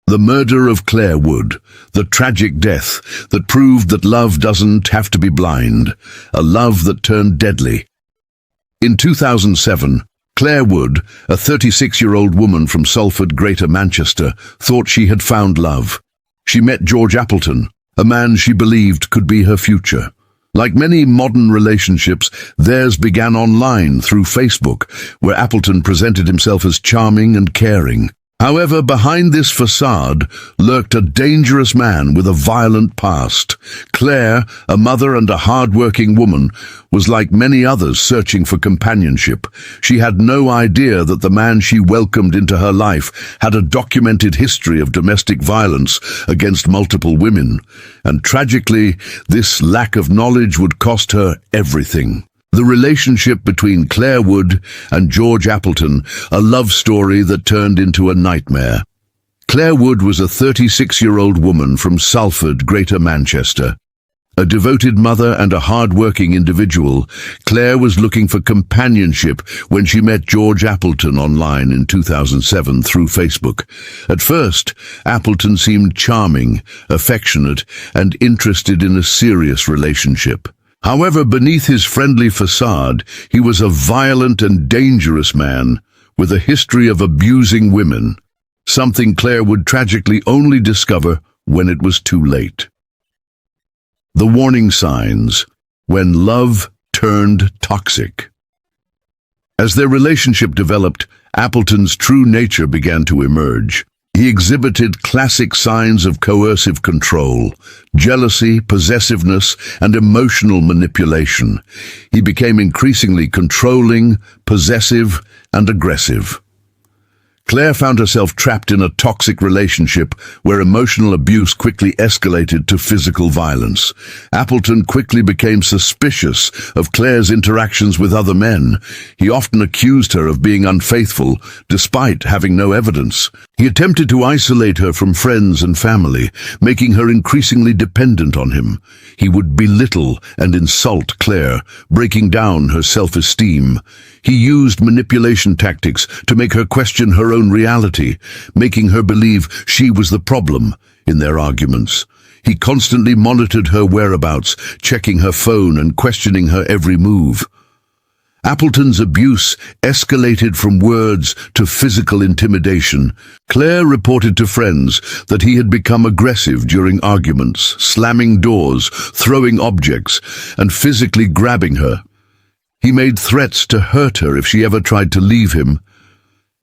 The murder of Clare Wood, the tragic death that proved that love doesn't have to be blind, a love that turned deadly. In 2007, Clare Wood, a 36-year-old woman from Salford, Greater Manchester, thought she had found love. She met George Appleton, a man she believed could be her future. Like many modern relationships, theirs began online through Facebook, where Appleton presented himself as charming and caring. However, behind this facade lurked a dangerous man with a violent past. Clare, a mother and a hard-working woman, was like many others searching for companionship. She had no idea that the man she welcomed into her life had a documented history of domestic violence against multiple women. And tragically, this lack of knowledge would cost her everything. The relationship between Clare Wood and George Appleton, a love story that turned into a nightmare. Clare Wood was a 36-year-old woman from Salford, Greater Manchester. A devoted mother and a hard-working individual, Clare was looking for companionship when she met George Appleton online in 2007 through Facebook. At first, Appleton seemed charming, affectionate, and interested in a serious relationship. However, beneath his friendly facade, he was a violent and dangerous man with a history of abusing women, something Clare would tragically only discover when it was too late. The warning signs when love turned toxic. As their relationship developed, Appleton's true nature began to emerge. He exhibited classic signs of coercive control, jealousy, possessiveness, and emotional manipulation. He became increasingly controlling, possessive, and aggressive. Clare found herself trapped in a toxic relationship where emotional abuse quickly escalated to physical violence. Appleton quickly became suspicious of Clare's interactions with other men. He often accused her of being unfaithful, despite having no evidence. He attempted to isolate her from friends and family, making her increasingly dependent on him. He would belittle and insult Clare, breaking down her self-esteem. He used manipulation tactics to make her question her own reality, making her believe she was the problem in their arguments. He constantly monitored her whereabouts, checking her phone and questioning her every move. Appleton's abuse escalated from words to physical intimidation. Clare reported to friends that he had become aggressive during arguments, slamming doors, throwing objects, and physically grabbing her. He made threats to hurt her if she ever tried to leave him.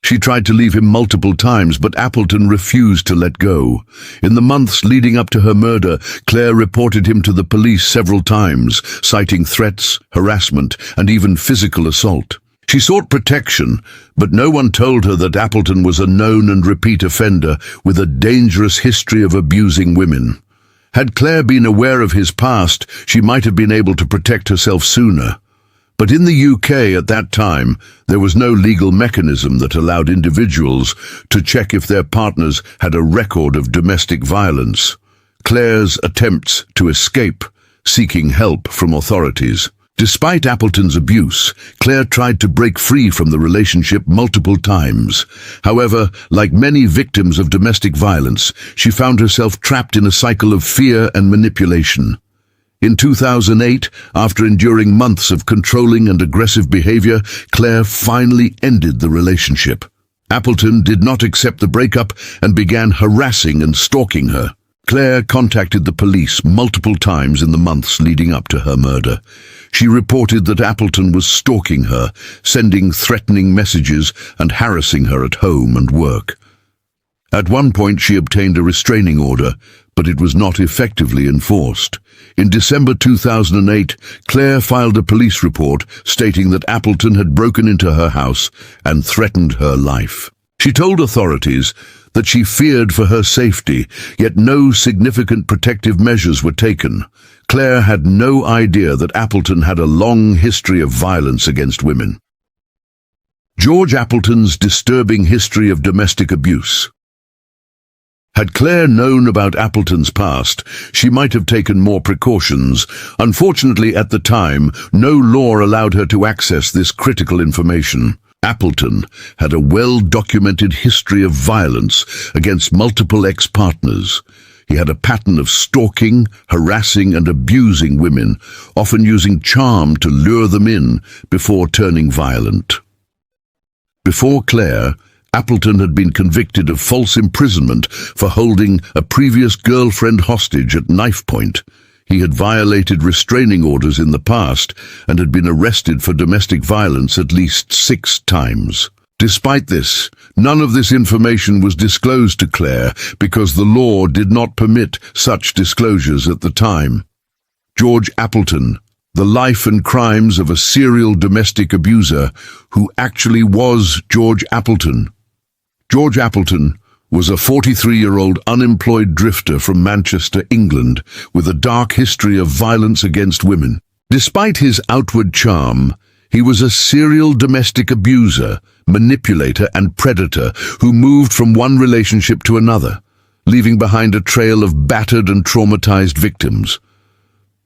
She tried to leave him multiple times, but Appleton refused to let go. In the months leading up to her murder, Clare reported him to the police several times, citing threats, harassment, and even physical assault. She sought protection, but no one told her that Appleton was a known and repeat offender with a dangerous history of abusing women. Had Clare been aware of his past, she might have been able to protect herself sooner. But in the UK at that time, there was no legal mechanism that allowed individuals to check if their partners had a record of domestic violence. Clare's attempts to escape, seeking help from authorities. Despite Appleton's abuse, Clare tried to break free from the relationship multiple times. However, like many victims of domestic violence, she found herself trapped in a cycle of fear and manipulation. In 2008, after enduring months of controlling and aggressive behavior, Clare finally ended the relationship. Appleton did not accept the breakup and began harassing and stalking her. Clare contacted the police multiple times in the months leading up to her murder. She reported that Appleton was stalking her, sending threatening messages and harassing her at home and work. At one point, she obtained a restraining order, but it was not effectively enforced. In December 2008, Clare filed a police report stating that Appleton had broken into her house and threatened her life. She told authorities that she feared for her safety, yet no significant protective measures were taken. Clare had no idea that Appleton had a long history of violence against women. George Appleton's disturbing history of domestic abuse. Had Clare known about Appleton's past, she might have taken more precautions. Unfortunately, at the time, no law allowed her to access this critical information. Appleton had a well-documented history of violence against multiple ex-partners. He had a pattern of stalking, harassing and abusing women, often using charm to lure them in before turning violent. Before Clare, Appleton had been convicted of false imprisonment for holding a previous girlfriend hostage at knife point. He had violated restraining orders in the past and had been arrested for domestic violence at least 6 times. Despite this, none of this information was disclosed to Clare because the law did not permit such disclosures at the time. George Appleton, the life and crimes of a serial domestic abuser who actually was George Appleton. George Appleton was a 43-year-old unemployed drifter from Manchester, England, with a dark history of violence against women. Despite his outward charm, he was a serial domestic abuser, manipulator and predator who moved from one relationship to another, leaving behind a trail of battered and traumatized victims.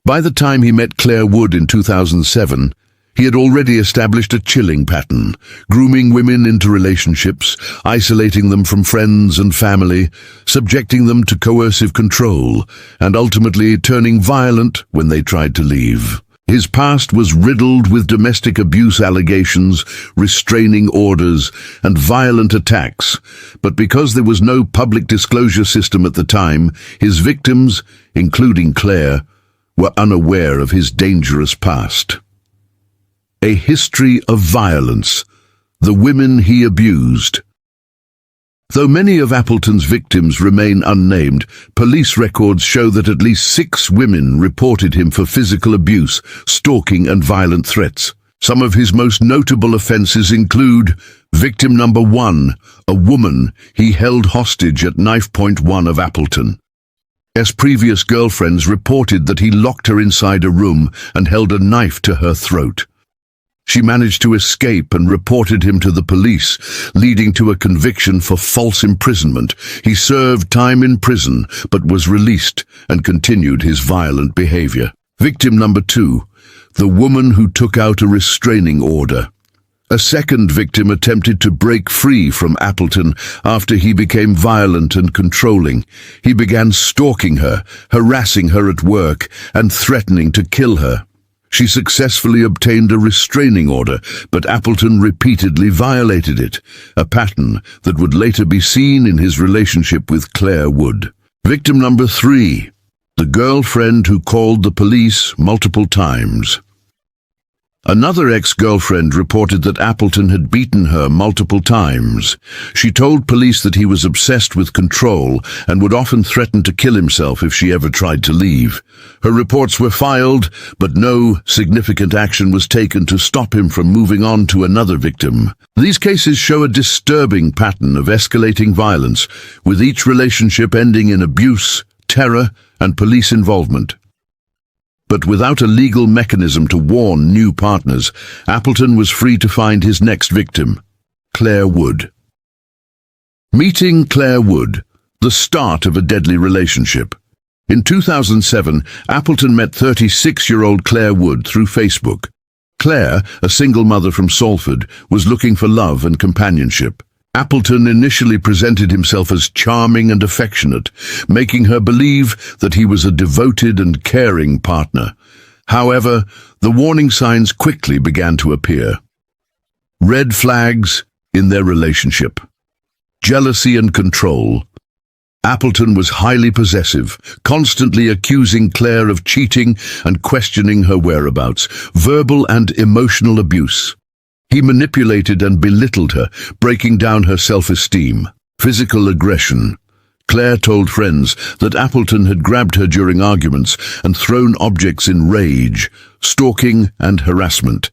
By the time he met Clare Wood in 2007, he had already established a chilling pattern, grooming women into relationships, isolating them from friends and family, subjecting them to coercive control, and ultimately turning violent when they tried to leave. His past was riddled with domestic abuse allegations, restraining orders, and violent attacks, but because there was no public disclosure system at the time, his victims, including Clare, were unaware of his dangerous past. A history of violence, the women he abused. Though many of Appleton's victims remain unnamed, police records show that at least 6 women reported him for physical abuse, stalking and violent threats. Some of his most notable offenses include victim number 1, a woman he held hostage at knife point 1 of Appleton. His previous girlfriends reported that he locked her inside a room and held a knife to her throat. She managed to escape and reported him to the police, leading to a conviction for false imprisonment. He served time in prison, but was released and continued his violent behavior. Victim number 2, the woman who took out a restraining order. A second victim attempted to break free from Appleton after he became violent and controlling. He began stalking her, harassing her at work, and threatening to kill her. She successfully obtained a restraining order, but Appleton repeatedly violated it, a pattern that would later be seen in his relationship with Clare Wood. Victim number 3, the girlfriend who called the police multiple times. Another ex-girlfriend reported that Appleton had beaten her multiple times. She told police that he was obsessed with control and would often threaten to kill himself if she ever tried to leave. Her reports were filed, but no significant action was taken to stop him from moving on to another victim. These cases show a disturbing pattern of escalating violence, with each relationship ending in abuse, terror, and police involvement. But without a legal mechanism to warn new partners, Appleton was free to find his next victim, Clare Wood. Meeting Clare Wood, the start of a deadly relationship. In 2007, Appleton met 36-year-old Clare Wood through Facebook. Clare, a single mother from Salford, was looking for love and companionship. Appleton initially presented himself as charming and affectionate, making her believe that he was a devoted and caring partner. However, the warning signs quickly began to appear. Red flags in their relationship. Jealousy and control. Appleton was highly possessive, constantly accusing Clare of cheating and questioning her whereabouts. Verbal and emotional abuse. He manipulated and belittled her, breaking down her self-esteem. Physical aggression. Clare told friends that Appleton had grabbed her during arguments and thrown objects in rage, stalking and harassment.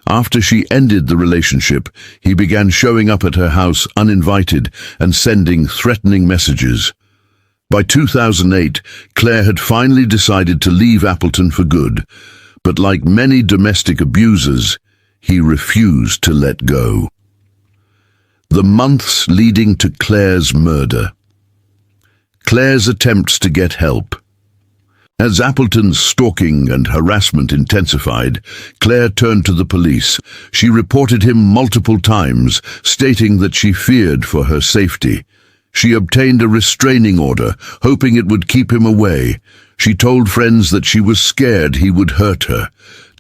After she ended the relationship, he began showing up at her house uninvited and sending threatening messages. By 2008, Clare had finally decided to leave Appleton for good, but like many domestic abusers, he refused to let go. The months leading to Clare's murder. Clare's attempts to get help. As Appleton's stalking and harassment intensified, Clare turned to the police. She reported him multiple times, stating that she feared for her safety. She obtained a restraining order, hoping it would keep him away. She told friends that she was scared he would hurt her.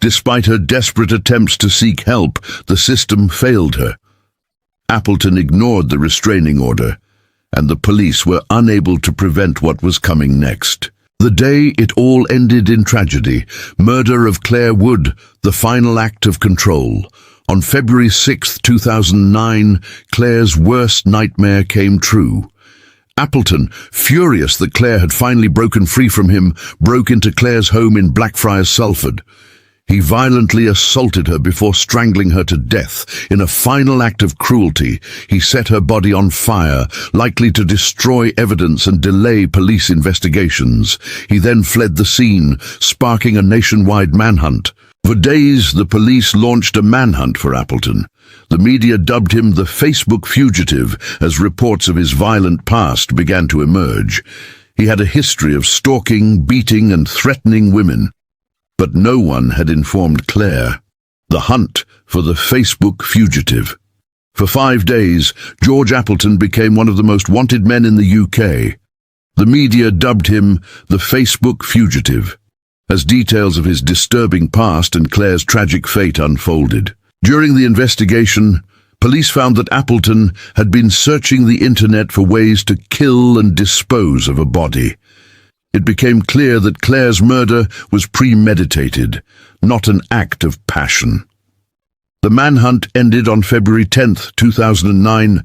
Despite her desperate attempts to seek help, the system failed her. Appleton ignored the restraining order, and the police were unable to prevent what was coming next. The day it all ended in tragedy, murder of Clare Wood, the final act of control. On February 6, 2009, Clare's worst nightmare came true. Appleton, furious that Clare had finally broken free from him, broke into Clare's home in Blackfriars, Salford. He violently assaulted her before strangling her to death. In a final act of cruelty, he set her body on fire, likely to destroy evidence and delay police investigations. He then fled the scene, sparking a nationwide manhunt. For days, the police launched a manhunt for Appleton. The media dubbed him the Facebook fugitive as reports of his violent past began to emerge. He had a history of stalking, beating, and threatening women. But no one had informed Clare. The hunt for the Facebook fugitive. For 5 days, George Appleton became one of the most wanted men in the UK. The media dubbed him the Facebook fugitive, as details of his disturbing past and Clare's tragic fate unfolded. During the investigation, police found that Appleton had been searching the internet for ways to kill and dispose of a body. It became clear that Clare's murder was premeditated, not an act of passion. The manhunt ended on February 10, 2009,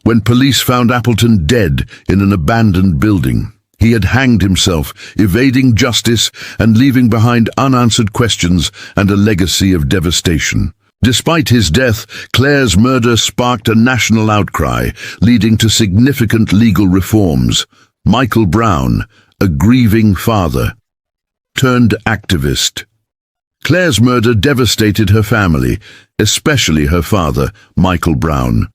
when police found Appleton dead in an abandoned building. He had hanged himself, evading justice and leaving behind unanswered questions and a legacy of devastation. Despite his death, Clare's murder sparked a national outcry, leading to significant legal reforms. Michael Brown, a grieving father, turned activist. Clare's murder devastated her family, especially her father, Michael Brown.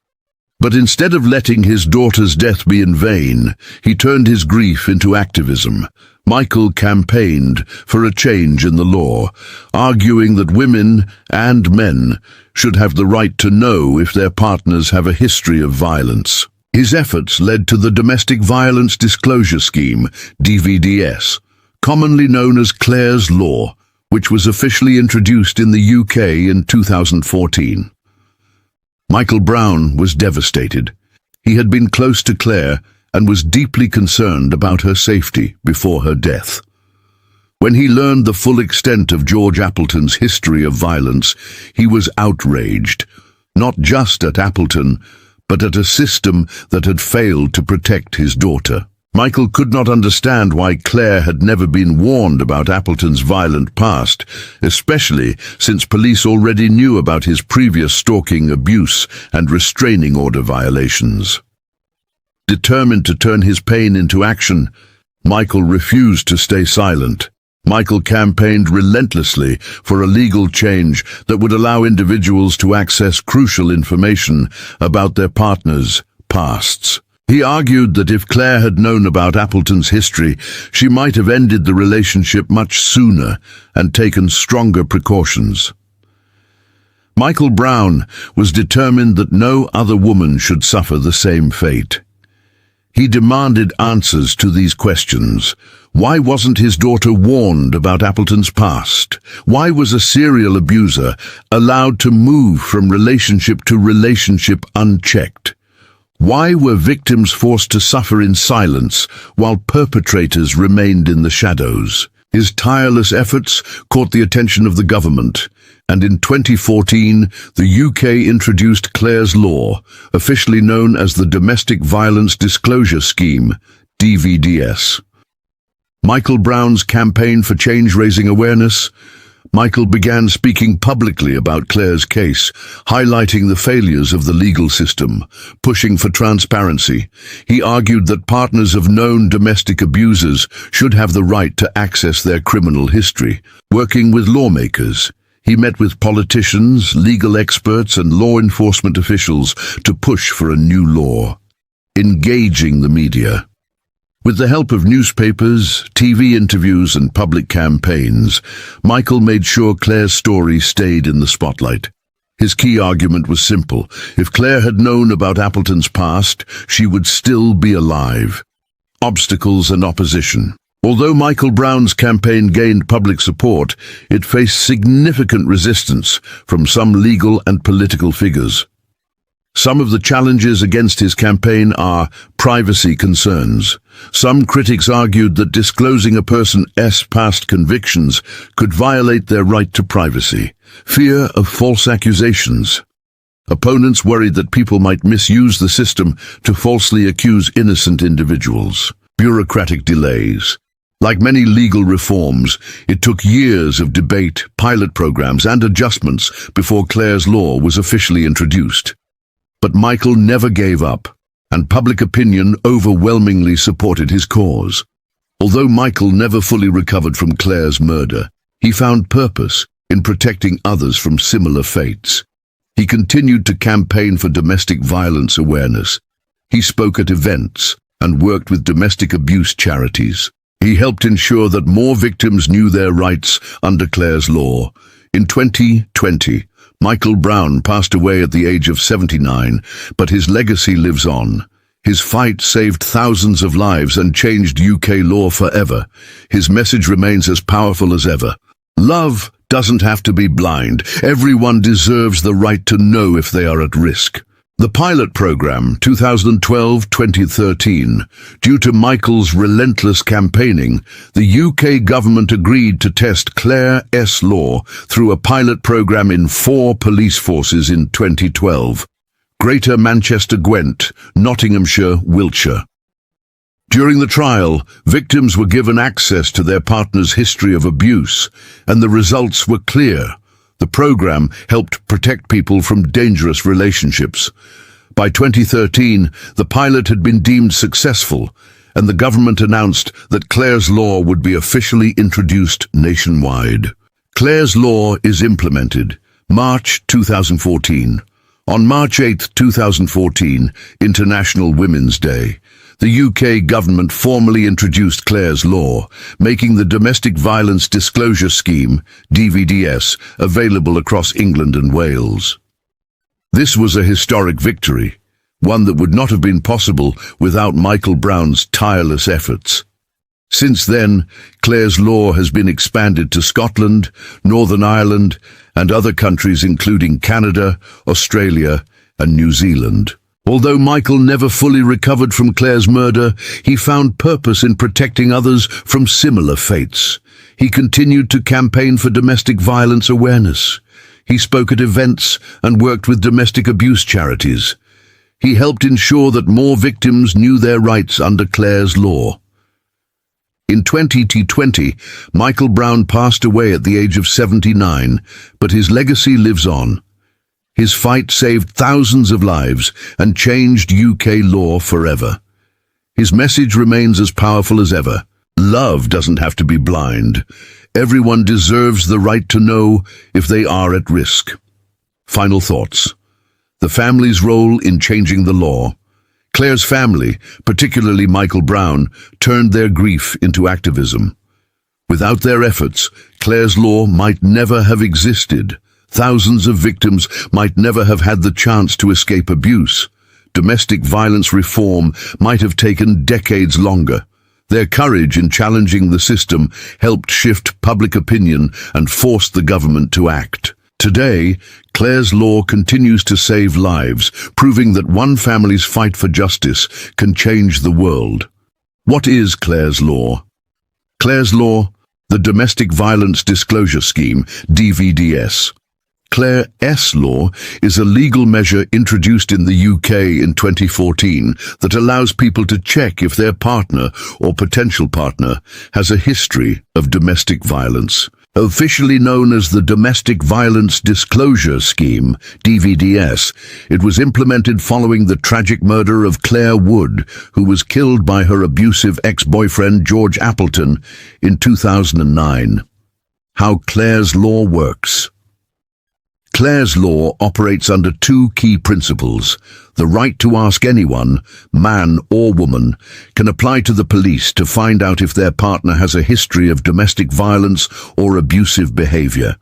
But instead of letting his daughter's death be in vain, he turned his grief into activism. Michael campaigned for a change in the law, arguing that women and men should have the right to know if their partners have a history of violence. His efforts led to the Domestic Violence Disclosure Scheme, DVDS, commonly known as Clare's Law, which was officially introduced in the UK in 2014. Michael Brown was devastated. He had been close to Clare and was deeply concerned about her safety before her death. When he learned the full extent of George Appleton's history of violence, he was outraged, not just at Appleton, but at a system that had failed to protect his daughter. Michael could not understand why Clare had never been warned about Appleton's violent past, especially since police already knew about his previous stalking, abuse, and restraining order violations. Determined to turn his pain into action, Michael refused to stay silent. Michael campaigned relentlessly for a legal change that would allow individuals to access crucial information about their partners' pasts. He argued that if Clare had known about Appleton's history, she might have ended the relationship much sooner and taken stronger precautions. Michael Brown was determined that no other woman should suffer the same fate. He demanded answers to these questions. Why wasn't his daughter warned about Appleton's past? Why was a serial abuser allowed to move from relationship to relationship unchecked? Why were victims forced to suffer in silence while perpetrators remained in the shadows? His tireless efforts caught the attention of the government, and in 2014, the UK introduced Clare's Law, officially known as the Domestic Violence Disclosure Scheme, DVDS. Michael Brown's campaign for change raising awareness. Michael began speaking publicly about Clare's case, highlighting the failures of the legal system, pushing for transparency. He argued that partners of known domestic abusers should have the right to access their criminal history. Working with lawmakers, he met with politicians, legal experts, and law enforcement officials to push for a new law. Engaging the media. With the help of newspapers, TV interviews and public campaigns, Michael made sure Clare's story stayed in the spotlight. His key argument was simple. If Clare had known about Appleton's past, she would still be alive. Obstacles and opposition. Although Michael Brown's campaign gained public support, it faced significant resistance from some legal and political figures. Some of the challenges against his campaign are privacy concerns. Some critics argued that disclosing a person's past convictions could violate their right to privacy. Fear of false accusations. Opponents worried that people might misuse the system to falsely accuse innocent individuals. Bureaucratic delays. Like many legal reforms, it took years of debate, pilot programs, and adjustments before Clare's law was officially introduced. But Michael never gave up, and public opinion overwhelmingly supported his cause. Although Michael never fully recovered from Clare's murder, he found purpose in protecting others from similar fates. He continued to campaign for domestic violence awareness. He spoke at events and worked with domestic abuse charities. He helped ensure that more victims knew their rights under Clare's law. In 2020, Michael Brown passed away at the age of 79, but his legacy lives on. His fight saved thousands of lives and changed UK law forever. His message remains as powerful as ever. Love doesn't have to be blind. Everyone deserves the right to know if they are at risk. The pilot program, 2012-2013, due to Michael's relentless campaigning, the UK government agreed to test Clare's law through a pilot program in 4 police forces in 2012. Greater Manchester, Gwent, Nottinghamshire, Wiltshire. During the trial, victims were given access to their partner's history of abuse, and the results were clear. The program helped protect people from dangerous relationships. By 2013, the pilot had been deemed successful, and the government announced that Clare's law would be officially introduced nationwide. Clare's law is implemented. March 2014. On March 8, 2014, International Women's Day, the UK government formally introduced Clare's law, making the Domestic Violence Disclosure Scheme, DVDS, available across England and Wales. This was a historic victory, one that would not have been possible without Michael Brown's tireless efforts. Since then, Clare's law has been expanded to Scotland, Northern Ireland, and other countries including Canada, Australia, and New Zealand. Although Michael never fully recovered from Clare's murder, he found purpose in protecting others from similar fates. He continued to campaign for domestic violence awareness. He spoke at events and worked with domestic abuse charities. He helped ensure that more victims knew their rights under Clare's law. In 2020, Michael Brown passed away at the age of 79, but his legacy lives on. His fight saved thousands of lives and changed UK law forever. His message remains as powerful as ever. Love doesn't have to be blind. Everyone deserves the right to know if they are at risk. Final thoughts. The family's role in changing the law. Clare's family, particularly Michael Brown, turned their grief into activism. Without their efforts, Clare's law might never have existed. Thousands of victims might never have had the chance to escape abuse. Domestic violence reform might have taken decades longer. Their courage in challenging the system helped shift public opinion and forced the government to act. Today, Clare's law continues to save lives, proving that one family's fight for justice can change the world. What is Clare's law? Clare's law, the Domestic Violence Disclosure Scheme, DVDS. Clare's law is a legal measure introduced in the UK in 2014 that allows people to check if their partner or potential partner has a history of domestic violence. Officially known as the Domestic Violence Disclosure Scheme, DVDS, it was implemented following the tragic murder of Clare Wood, who was killed by her abusive ex-boyfriend George Appleton in 2009. How Clare's law works. Clare's law operates under two key principles. The right to ask anyone, man or woman, can apply to the police to find out if their partner has a history of domestic violence or abusive behavior.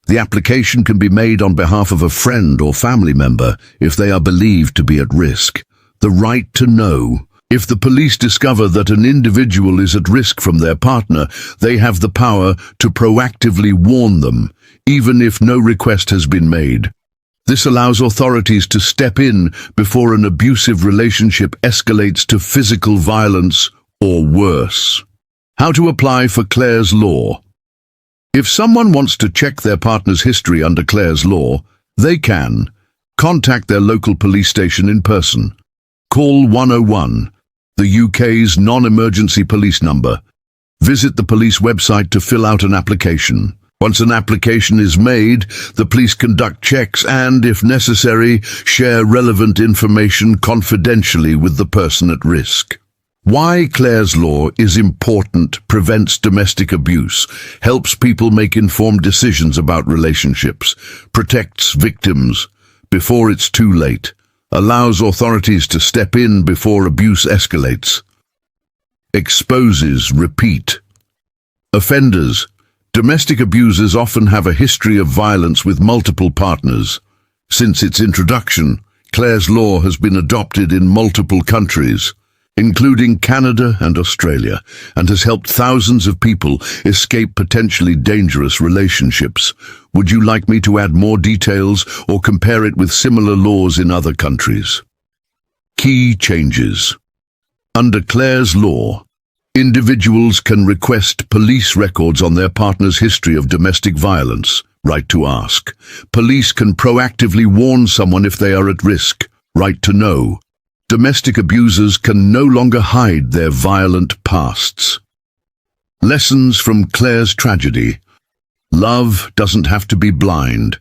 The application can be made on behalf of a friend or family member if they are believed to be at risk. The right to know. If the police discover that an individual is at risk from their partner, they have the power to proactively warn them, even if no request has been made. This allows authorities to step in before an abusive relationship escalates to physical violence or worse. How to apply for Clare's law. If someone wants to check their partner's history under Clare's law, they can contact their local police station in person. Call 101, the UK's non-emergency police number. Visit the police website to fill out an application. Once an application is made, the police conduct checks and, if necessary, share relevant information confidentially with the person at risk. Why Clare's law is important: prevents domestic abuse, helps people make informed decisions about relationships, protects victims before it's too late, allows authorities to step in before abuse escalates, exposes repeat offenders. Domestic abusers often have a history of violence with multiple partners. Since its introduction, Clare's law has been adopted in multiple countries, including Canada and Australia, and has helped thousands of people escape potentially dangerous relationships. Would you like me to add more details or compare it with similar laws in other countries? Key changes. Under Clare's law, individuals can request police records on their partner's history of domestic violence. Right to ask. Police can proactively warn someone if they are at risk. Right to know. Domestic abusers can no longer hide their violent pasts. Lessons from Clare's tragedy. Love doesn't have to be blind.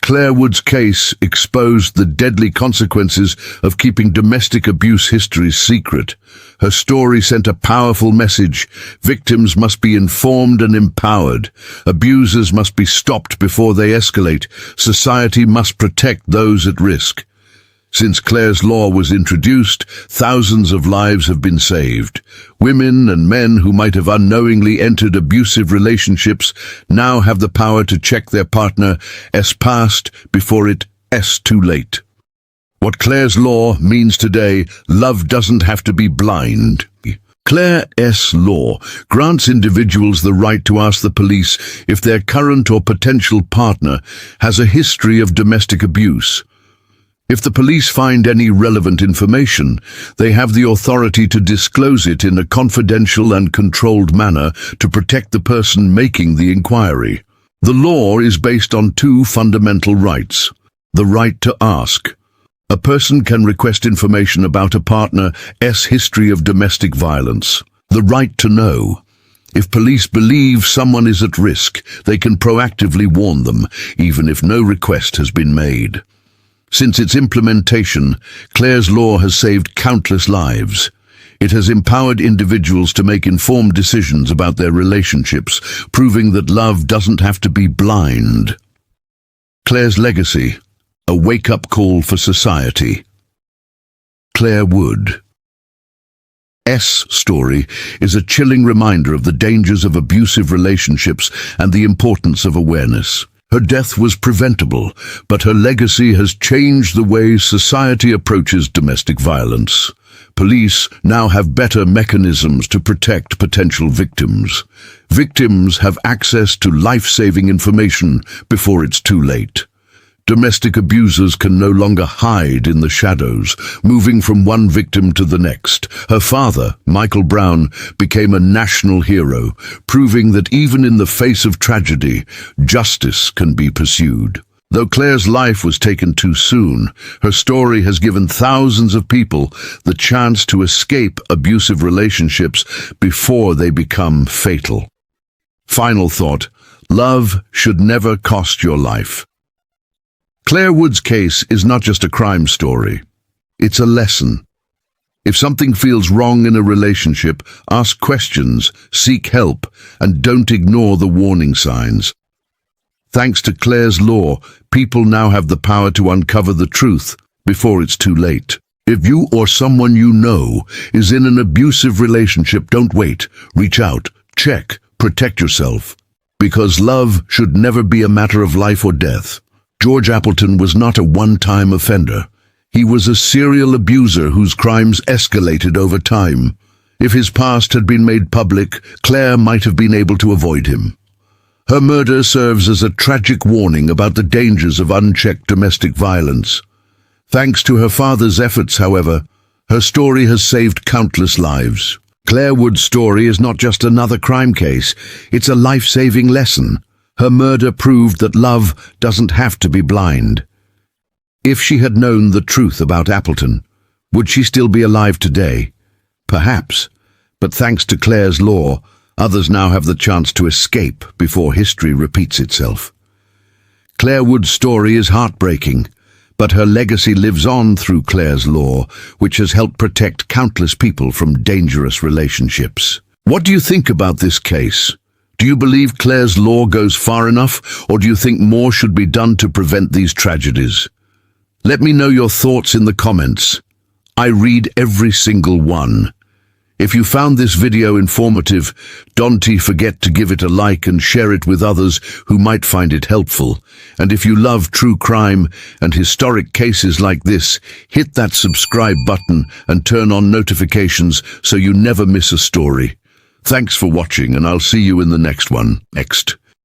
Clare Wood's case exposed the deadly consequences of keeping domestic abuse histories secret. Her story sent a powerful message. Victims must be informed and empowered. Abusers must be stopped before they escalate. Society must protect those at risk. Since Clare's law was introduced, thousands of lives have been saved. Women and men who might have unknowingly entered abusive relationships now have the power to check their partner's past before it's too late. What Clare's law means today: love doesn't have to be blind. Clare's law grants individuals the right to ask the police if their current or potential partner has a history of domestic abuse. If the police find any relevant information, they have the authority to disclose it in a confidential and controlled manner to protect the person making the inquiry. The law is based on two fundamental rights. The right to ask. A person can request information about a partner's history of domestic violence. The right to know. If police believe someone is at risk, they can proactively warn them, even if no request has been made. Since its implementation, Clare's law has saved countless lives. It has empowered individuals to make informed decisions about their relationships, proving that love doesn't have to be blind. Clare's legacy: a wake-up call for society. Clare Wood's story is a chilling reminder of the dangers of abusive relationships and the importance of awareness. Her death was preventable, but her legacy has changed the way society approaches domestic violence. Police now have better mechanisms to protect potential victims. Victims have access to life-saving information before it's too late. Domestic abusers can no longer hide in the shadows, moving from one victim to the next. Her father, Michael Brown, became a national hero, proving that even in the face of tragedy, justice can be pursued. Though Clare's life was taken too soon, her story has given thousands of people the chance to escape abusive relationships before they become fatal. Final thought: love should never cost your life. Clare Wood's case is not just a crime story. It's a lesson. If something feels wrong in a relationship, ask questions, seek help, and don't ignore the warning signs. Thanks to Clare's law, people now have the power to uncover the truth before it's too late. If you or someone you know is in an abusive relationship, don't wait. Reach out, check, protect yourself. Because love should never be a matter of life or death. George Appleton was not a one-time offender. He was a serial abuser whose crimes escalated over time. If his past had been made public, Clare might have been able to avoid him. Her murder serves as a tragic warning about the dangers of unchecked domestic violence. Thanks to her father's efforts, however, her story has saved countless lives. Clare Wood's story is not just another crime case, it's a life-saving lesson. Her murder proved that love doesn't have to be blind. If she had known the truth about Appleton, would she still be alive today? Perhaps, but thanks to Clare's law, others now have the chance to escape before history repeats itself. Clare Wood's story is heartbreaking, but her legacy lives on through Clare's law, which has helped protect countless people from dangerous relationships. What do you think about this case? Do you believe Clare's law goes far enough, or do you think more should be done to prevent these tragedies? Let me know your thoughts in the comments. I read every single one. If you found this video informative, don't forget to give it a like and share it with others who might find it helpful. And if you love true crime and historic cases like this, hit that subscribe button and turn on notifications so you never miss a story. Thanks for watching, and I'll see you in the next one.